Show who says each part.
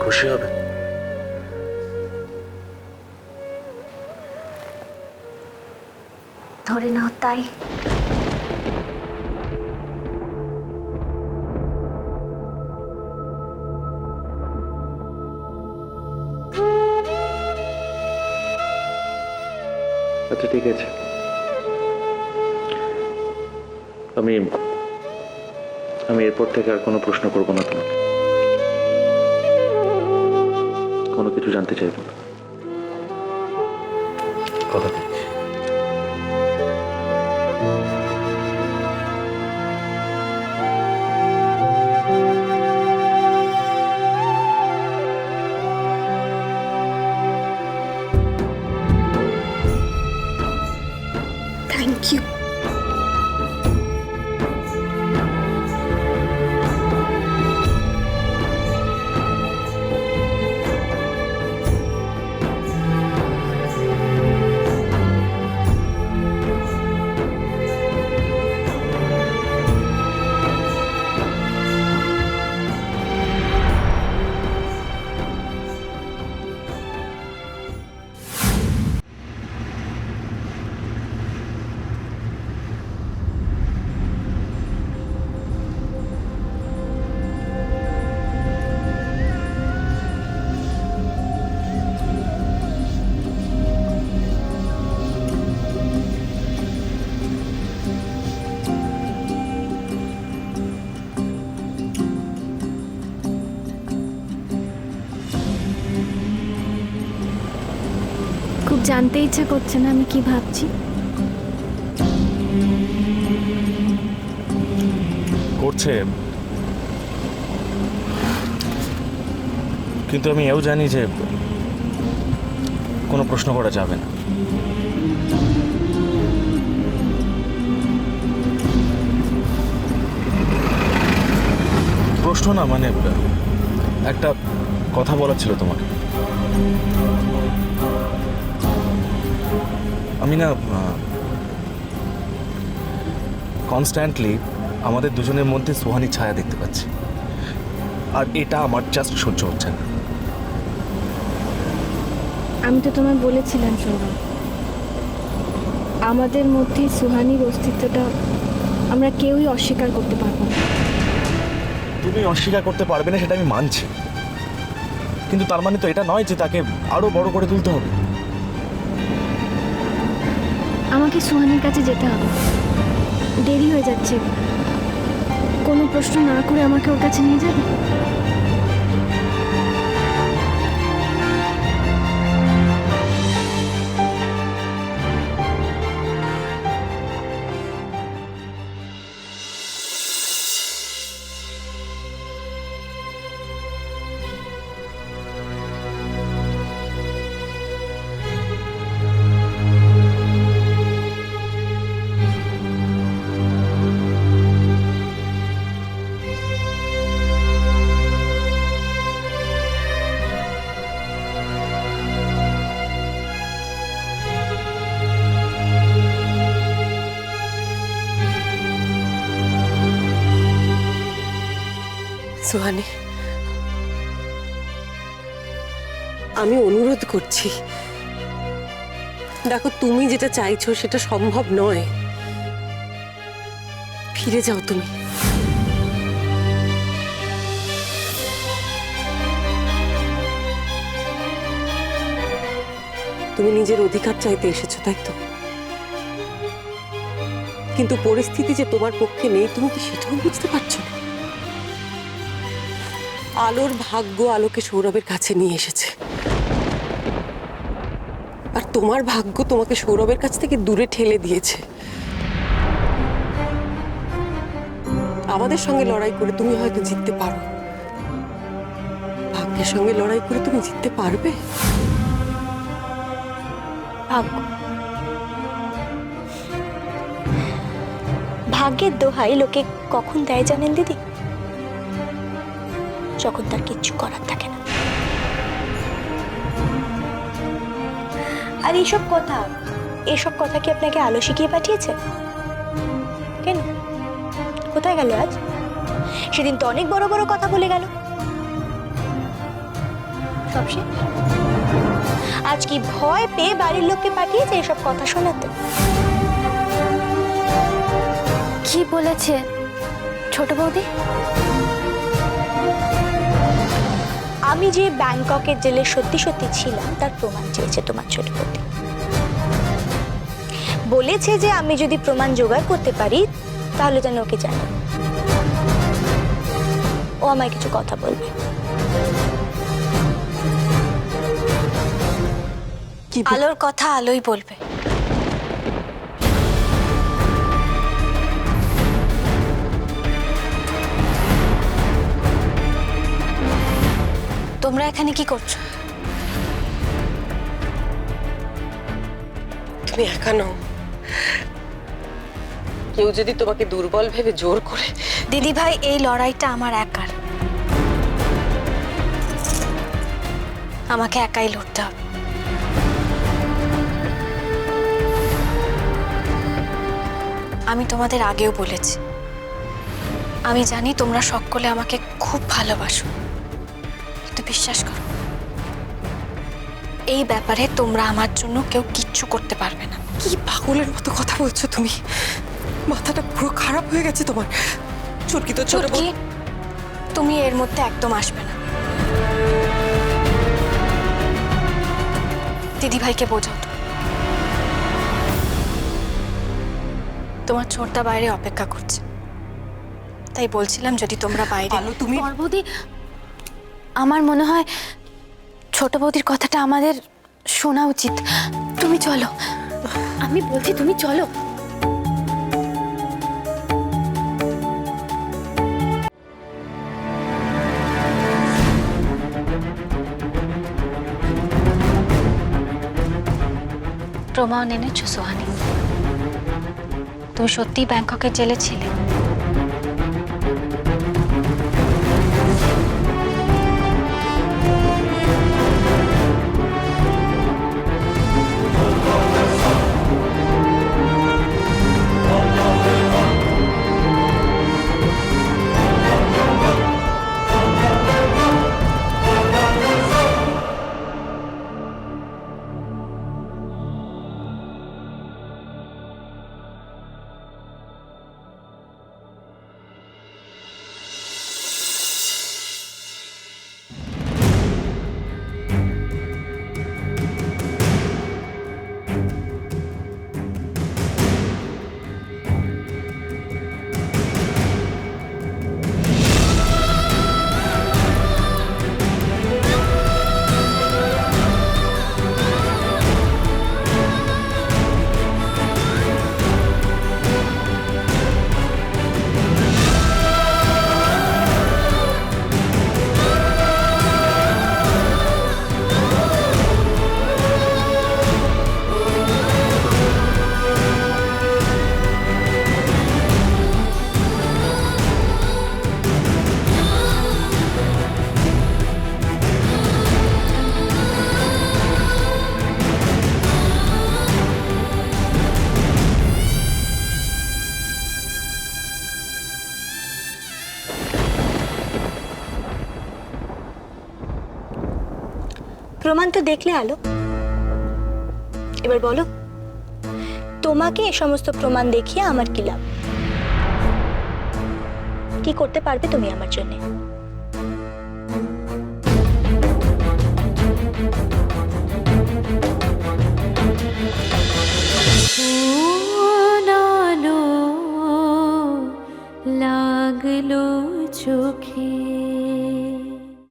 Speaker 1: খুশি হবে।
Speaker 2: ধরে নাও তাই।
Speaker 1: আচ্ছা ঠিক আছে, আমি আমি এরপর থেকে আর কোনো প্রশ্ন করবো না তোমাকে, কোনো কিছু জানতে চাইবো না। কথা দিচ্ছি।
Speaker 2: Thank you.
Speaker 3: খুব জানতে ইচ্ছা করছে না আমি কি ভাবছি?
Speaker 1: করছে, কিন্তু আমি এও জানি যে কোনো প্রশ্ন করা যাবে না। প্রশ্ন না, মানে একটা কথা বলার ছিল তোমাকে। আমি না কনস্ট্যান্টলি আমাদের দুজনের মধ্যে সুহানির ছায়া দেখতে পাচ্ছি, আর এটা আমার জাস্ট সহ্য হচ্ছে না।
Speaker 3: আমি তো তোমায় বলেছিলাম সৌরভ, আমাদের মধ্যে সুহানির অস্তিত্বটা আমরা কেউই অস্বীকার করতে পারবো না।
Speaker 1: তুমি অস্বীকার করতে পারবে না সেটা আমি মানছি, কিন্তু তার মানে তো এটা নয় যে তাকে আরো বড় করে তুলতে হবে।
Speaker 3: আমাকে সুহানির কাছে যেতে হবে, দেরি হয়ে যাচ্ছে। কোনো প্রশ্ন না করে আমাকে ওর কাছে নিয়ে যাবে?
Speaker 4: সুহানি, আমি অনুরোধ করছি, দেখো তুমি যেটা চাইছো সেটা সম্ভব নয়। ফিরে যাও তুমি। তুমি নিজের অধিকার চাইতে এসেছো, তাই তো? কিন্তু পরিস্থিতি যে তোমার পক্ষে নেই, তুমি কি সেটাও বুঝতে পারছো না? আলোর ভাগ্য আলোকে সৌরভের কাছে নিয়ে এসেছে, আর তোমার ভাগ্য তোমাকে সৌরভের কাছ থেকে দূরে ঠেলে দিয়েছে। আমাদের সঙ্গে লড়াই করে তুমি হয়তো জিততে পারো, ভাগ্যের সঙ্গে লড়াই করে তুমি জিততে পারবে?
Speaker 2: ভাগ্যের দোহাই লোকে কখন দেয় জানেন দিদি? যখন তার কিচ্ছু করার থাকে না। আর এইসব কথা কি আপনাকে আলো শিখিয়ে পাঠিয়েছে? কেন, কোথায় গেল আজ? সেদিন তো অনেক বড় বড় কথা বলে গেল। তপসি? আজ কি ভয় পেয়ে বাড়ির লোককে পাঠিয়েছে এসব কথা শোনাতে?
Speaker 3: কি বলেছে ছোট বৌদি?
Speaker 2: আমি যে ব্যাংককের জেলে সত্যি সত্যি ছিলাম তার প্রমাণ চেয়েছে তোমার ছোট বৌদি। বলেছে যে আমি যদি প্রমাণ জোগাড় করতে পারি তাহলে যেন ওকে জানি, ও আমায় কিছু কথা বলবে। আলোর কথা আলোই বলবে। তোমরা এখানে কি করছো?
Speaker 4: তুমি একা নও, কেউ যদি তোমাকে দুর্বল ভেবে জোর করে।
Speaker 2: দিদি ভাই, এই লড়াইটা আমার একার, আমাকে একাই লড়তে হবে। আমি তোমাদের আগেও বলেছি, আমি জানি তোমরা সকলে আমাকে খুব ভালোবাসো, কিন্তু বিশ্বাস করো এই ব্যাপারে তোমরা আমার জন্য কেউ কিচ্ছু করতে পারবে না।
Speaker 4: কি পাগলের মতো কথা বলছো তুমি? মাথাটা পুরো খারাপ হয়ে গেছে তোমার। চুরকি তো ছোট
Speaker 2: চুটকি, তুমি এর মধ্যে একদম আসবে না। দিদি ভাইকে বোঝাও তো, তোমার ছোটদা বাইরে অপেক্ষা করছে, তাই বলছিলাম যদি তোমরা বাইরে।
Speaker 4: আলো, তুমি
Speaker 3: বড় বৌদি, আমার মনে হয় ছোট বৌদির কথাটা আমাদের শোনা উচিত। তুমি চলো, আমি বলছি তুমি চলো।
Speaker 2: প্রমাণ এনেছো সোহানি? তুমি সত্যিই ব্যাংককের জেলে ছিলে? প্রমাণ তো দেখলে আলো, এবার বলো তোমাকে এই সমস্ত প্রমাণ দেখিয়ে আমার কি লাভ? কি করতে পারবে তুমি আমার জন্য?
Speaker 3: লাগলো চোখে